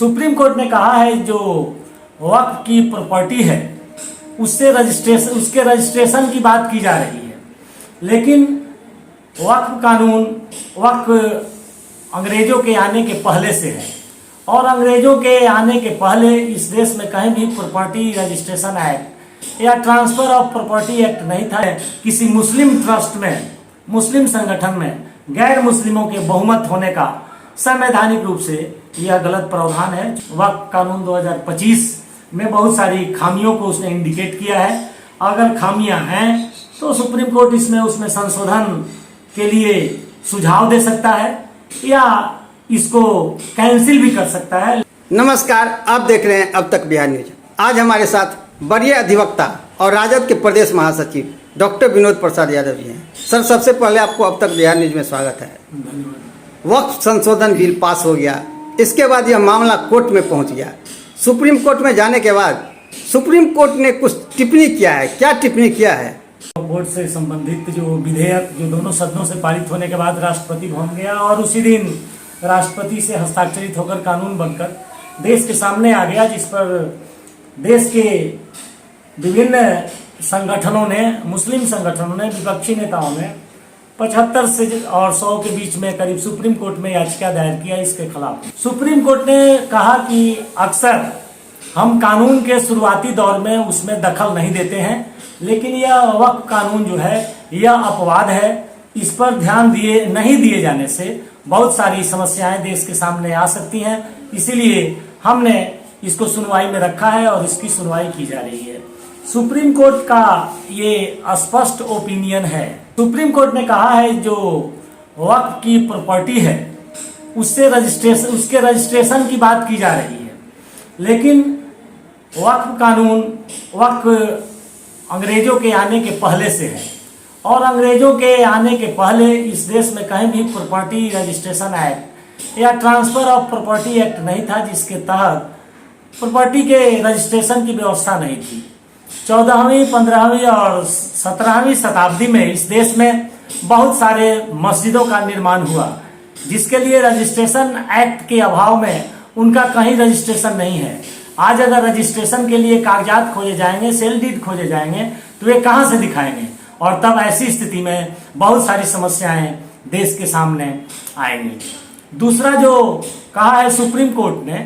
Supreme court ने कहा है जो वक्फ की प्रॉपर्टी है उसके रजिस्ट्रेशन की बात की जा रही है, लेकिन वक्फ कानून वक्फ अंग्रेजों के आने के पहले से है और अंग्रेजों के आने के पहले इस देश में कहीं भी प्रॉपर्टी रजिस्ट्रेशन एक्ट या ट्रांसफर ऑफ प्रॉपर्टी एक्ट नहीं था। किसी मुस्लिम ट्रस्ट में, मुस्लिम संगठन में गैर मुस्लिमों के बहुमत होने का संवैधानिक रूप से यह गलत प्रावधान है। वक्फ कानून 2025 में बहुत सारी खामियों को उसने इंडिकेट किया है। अगर खामियां हैं तो सुप्रीम कोर्ट उसमें संशोधन के लिए सुझाव दे सकता है या इसको कैंसिल भी कर सकता है। नमस्कार, आप देख रहे हैं अब तक बिहार न्यूज। आज हमारे साथ वरीय अधिवक्ता और राजद के प्रदेश महासचिव डॉक्टर विनोद प्रसाद यादव जी हैं। सर, सबसे पहले आपको अब तक बिहार न्यूज में स्वागत है। वक्फ संशोधन बिल पास हो गया, इसके बाद यह मामला कोर्ट में पहुंच गया। सुप्रीम कोर्ट में जाने के बाद सुप्रीम कोर्ट ने कुछ टिप्पणी किया है। क्या टिप्पणी किया है? बोर्ड से संबंधित जो विधेयक जो दोनों सदनों से पारित होने के बाद राष्ट्रपति भवन गया और उसी दिन राष्ट्रपति से हस्ताक्षरित होकर कानून बनकर देश के सामने आ गया, जिस पर देश के विभिन्न संगठनों ने, मुस्लिम संगठनों ने, विपक्षी नेताओं ने 75 से और 100 के बीच में करीब सुप्रीम कोर्ट में याचिका दायर किया इसके खिलाफ। सुप्रीम कोर्ट ने कहा कि अक्सर हम कानून के शुरुआती दौर में उसमें दखल नहीं देते हैं, लेकिन यह वक्फ कानून जो है यह अपवाद है। इस पर ध्यान नहीं दिए जाने से बहुत सारी समस्याएं देश के सामने आ सकती हैं, इसीलिए हमने इसको सुनवाई में रखा है और इसकी सुनवाई की जा रही है। सुप्रीम कोर्ट का ये स्पष्ट ओपिनियन है। सुप्रीम कोर्ट ने कहा है जो वक्फ की प्रॉपर्टी है उसके रजिस्ट्रेशन की बात की जा रही है, लेकिन वक्फ कानून वक्फ अंग्रेजों के आने के पहले से है और अंग्रेजों के आने के पहले इस देश में कहीं भी प्रॉपर्टी रजिस्ट्रेशन एक्ट या ट्रांसफर ऑफ प्रॉपर्टी एक्ट नहीं था, जिसके तहत प्रॉपर्टी के रजिस्ट्रेशन की व्यवस्था नहीं थी। 14वीं, 15वीं और 17वीं शताब्दी में इस देश में बहुत सारे मस्जिदों का निर्माण हुआ, जिसके लिए रजिस्ट्रेशन एक्ट के अभाव में उनका कहीं रजिस्ट्रेशन नहीं है। आज अगर रजिस्ट्रेशन के लिए कागजात खोजे जाएंगे, सेल डीड खोजे जाएंगे, तो वे कहाँ से दिखाएंगे? और तब ऐसी स्थिति में बहुत सारी समस्याएं देश के सामने आएंगी। दूसरा जो कहा है सुप्रीम कोर्ट ने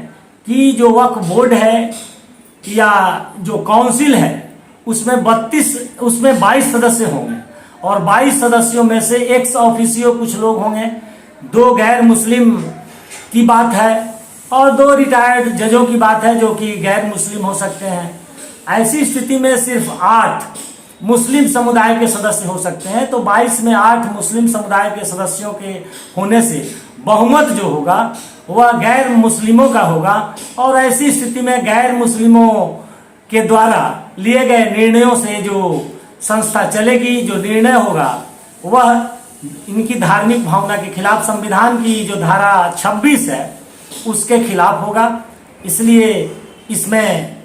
कि जो वक्फ बोर्ड है या जो काउंसिल है उसमें 22 सदस्य होंगे और 22 सदस्यों में से एक्स ऑफिसियो कुछ लोग होंगे, 2 गैर मुस्लिम की बात है और 2 रिटायर्ड जजों की बात है जो कि गैर मुस्लिम हो सकते हैं। ऐसी स्थिति में सिर्फ 8 मुस्लिम समुदाय के सदस्य हो सकते हैं, तो 22 में 8 मुस्लिम समुदाय के सदस्यों के होने से बहुमत जो होगा वह गैर मुस्लिमों का होगा और ऐसी स्थिति में गैर मुस्लिमों के द्वारा लिए गए निर्णयों से जो संस्था चलेगी, जो निर्णय होगा वह इनकी धार्मिक भावना के खिलाफ, संविधान की जो धारा 26 है उसके खिलाफ होगा। इसलिए इसमें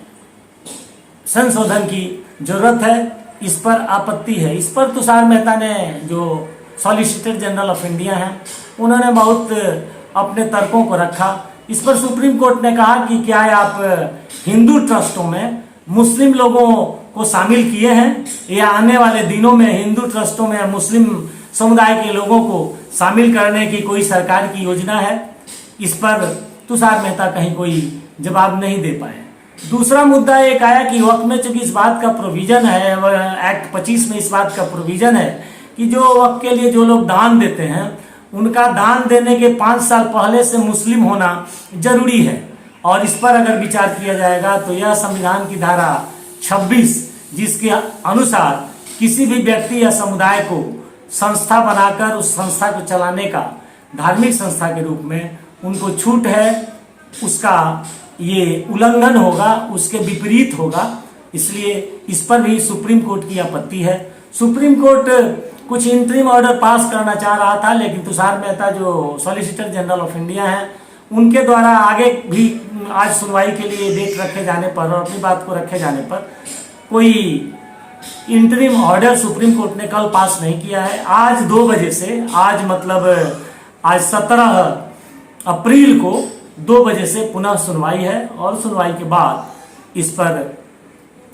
संशोधन की जरूरत है, इस पर आपत्ति है। इस पर तुषार मेहता ने, जो सॉलिसिटर जनरल ऑफ इंडिया हैं, उन्होंने बहुत अपने तर्कों को रखा। इस पर सुप्रीम कोर्ट ने कहा कि क्या आप हिंदू ट्रस्टों में मुस्लिम लोगों को शामिल किए हैं या आने वाले दिनों में हिंदू ट्रस्टों में मुस्लिम समुदाय के लोगों को शामिल करने की कोई सरकार की योजना है? इस पर तुषार मेहता कहीं कोई जवाब नहीं दे पाए। दूसरा मुद्दा एक आया कि वक्फ में चूंकि इस बात का प्रोविजन है, एक्ट 25 में इस बात का प्रोविजन है कि जो वक्फ के लिए जो लोग दान देते हैं उनका दान देने के 5 साल पहले से मुस्लिम होना जरूरी है, और इस पर अगर विचार किया जाएगा तो यह संविधान की धारा 26 जिसके अनुसार किसी भी व्यक्ति या समुदाय को संस्था बनाकर उस संस्था को चलाने का धार्मिक संस्था के रूप में उनको छूट है, उसका ये उल्लंघन होगा, उसके विपरीत होगा। इसलिए इस पर भी सुप्रीम कोर्ट की आपत्ति है। सुप्रीम कोर्ट कुछ इंटरिम ऑर्डर पास करना चाह रहा था, लेकिन तुषार मेहता जो सॉलिसिटर जनरल ऑफ इंडिया हैं उनके द्वारा आगे भी आज सुनवाई के लिए डेट रखे जाने पर और अपनी बात को रखे जाने पर कोई इंटरिम ऑर्डर सुप्रीम कोर्ट ने कल पास नहीं किया है। आज 2 बजे से, आज 17 अप्रैल को 2 बजे से पुनः सुनवाई है और सुनवाई के बाद इस पर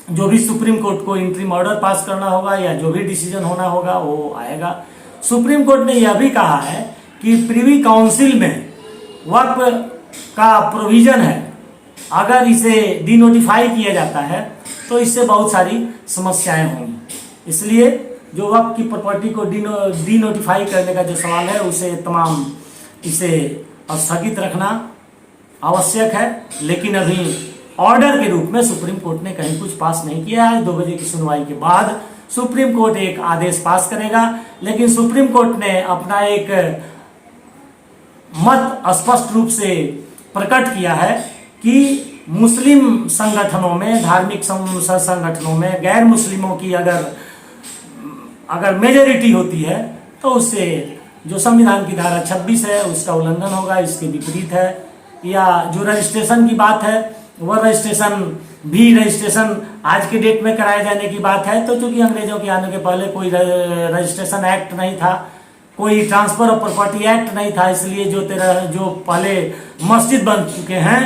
जो भी सुप्रीम कोर्ट को इंटरिम ऑर्डर पास करना होगा या जो भी डिसीजन होना होगा वो आएगा। सुप्रीम कोर्ट ने यह भी कहा है कि प्रिवी काउंसिल में वक्फ का प्रोविजन है, अगर इसे डिनोटिफाई किया जाता है तो इससे बहुत सारी समस्याएं होंगी, इसलिए जो वक्फ की प्रॉपर्टी को डिनोटिफाई करने का जो सवाल है उसे इसे स्थगित रखना आवश्यक है। लेकिन अभी ऑर्डर के रूप में सुप्रीम कोर्ट ने कहीं कुछ पास नहीं किया है। 2 बजे की सुनवाई के बाद सुप्रीम कोर्ट एक आदेश पास करेगा, लेकिन सुप्रीम कोर्ट ने अपना एक मत स्पष्ट रूप से प्रकट किया है कि मुस्लिम संगठनों में, धार्मिक संगठनों में गैर मुस्लिमों की अगर मेजॉरिटी होती है तो उससे जो संविधान की धारा 26 है उसका उल्लंघन होगा, इसके विपरीत है। या जो रजिस्ट्रेशन की बात है वह रजिस्ट्रेशन आज के डेट में कराए जाने की बात है, तो चूंकि अंग्रेजों के आने के पहले कोई रजिस्ट्रेशन एक्ट नहीं था, कोई ट्रांसफर ऑफ प्रॉपर्टी एक्ट नहीं था, इसलिए जो पहले मस्जिद बन चुके हैं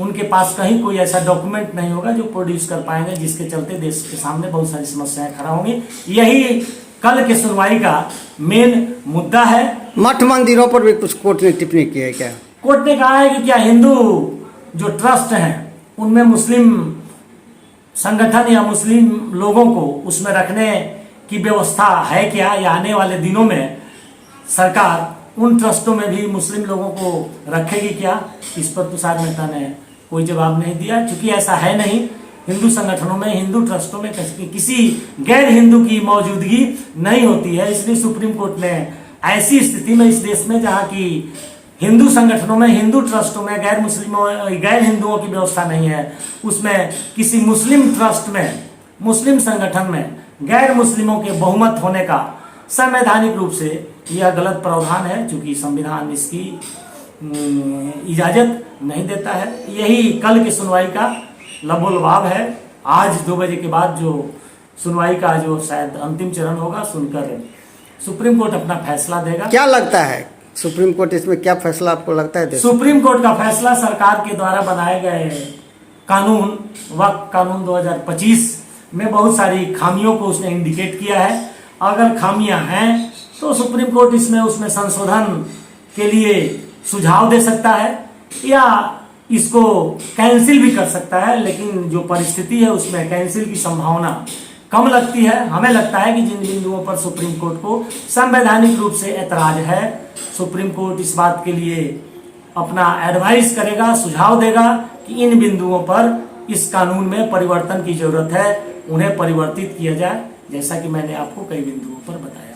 उनके पास कहीं कोई ऐसा डॉक्यूमेंट नहीं होगा जो प्रोड्यूस कर पाएंगे, जिसके चलते देश के सामने बहुत सारी समस्याएं खड़ा होंगी। यही कल के सुनवाई का मेन मुद्दा है। मठ मंदिरों पर भी कुछ कोर्ट ने टिप्पणी की है क्या? कोर्ट ने कहा है कि क्या हिंदू जो ट्रस्ट हैं उनमें मुस्लिम संगठन या मुस्लिम लोगों को उसमें रखने की व्यवस्था है क्या, या आने वाले दिनों में सरकार उन ट्रस्टों में भी मुस्लिम लोगों को रखेगी क्या? इस पर तुषार मेहता ने कोई जवाब नहीं दिया। चूंकि ऐसा है नहीं, हिंदू संगठनों में, हिंदू ट्रस्टों में किसी गैर हिंदू की मौजूदगी नहीं होती है, इसलिए सुप्रीम कोर्ट ने ऐसी स्थिति में इस देश में जहाँ की हिंदू संगठनों में, हिंदू ट्रस्टों में गैर हिंदुओं की व्यवस्था नहीं है, उसमें किसी मुस्लिम ट्रस्ट में, मुस्लिम संगठन में गैर मुस्लिमों के बहुमत होने का संवैधानिक रूप से यह गलत प्रावधान है, चूंकि संविधान इसकी इजाजत नहीं देता है। यही कल की सुनवाई का लबोलबाब है। आज 2 बजे के बाद जो सुनवाई का जो शायद अंतिम चरण होगा, सुनकर सुप्रीम कोर्ट अपना फैसला देगा। क्या लगता है सुप्रीम कोर्ट इसमें क्या फैसला आपको लगता है? सुप्रीम कोर्ट का फैसला सरकार के द्वारा बनाए गए कानून, वक्फ कानून 2025 में बहुत सारी खामियों को उसने इंडिकेट किया है। अगर खामियां हैं तो सुप्रीम कोर्ट उसमें संशोधन के लिए सुझाव दे सकता है या इसको कैंसिल भी कर सकता है, लेकिन जो परिस्थिति है उसमें कैंसिल की संभावना कम लगती है। हमें लगता है कि जिन बिंदुओं पर सुप्रीम कोर्ट को संवैधानिक रूप से ऐतराज है, सुप्रीम कोर्ट इस बात के लिए अपना एडवाइस करेगा, सुझाव देगा कि इन बिंदुओं पर इस कानून में परिवर्तन की जरूरत है, उन्हें परिवर्तित किया जाए, जैसा कि मैंने आपको कई बिंदुओं पर बताया।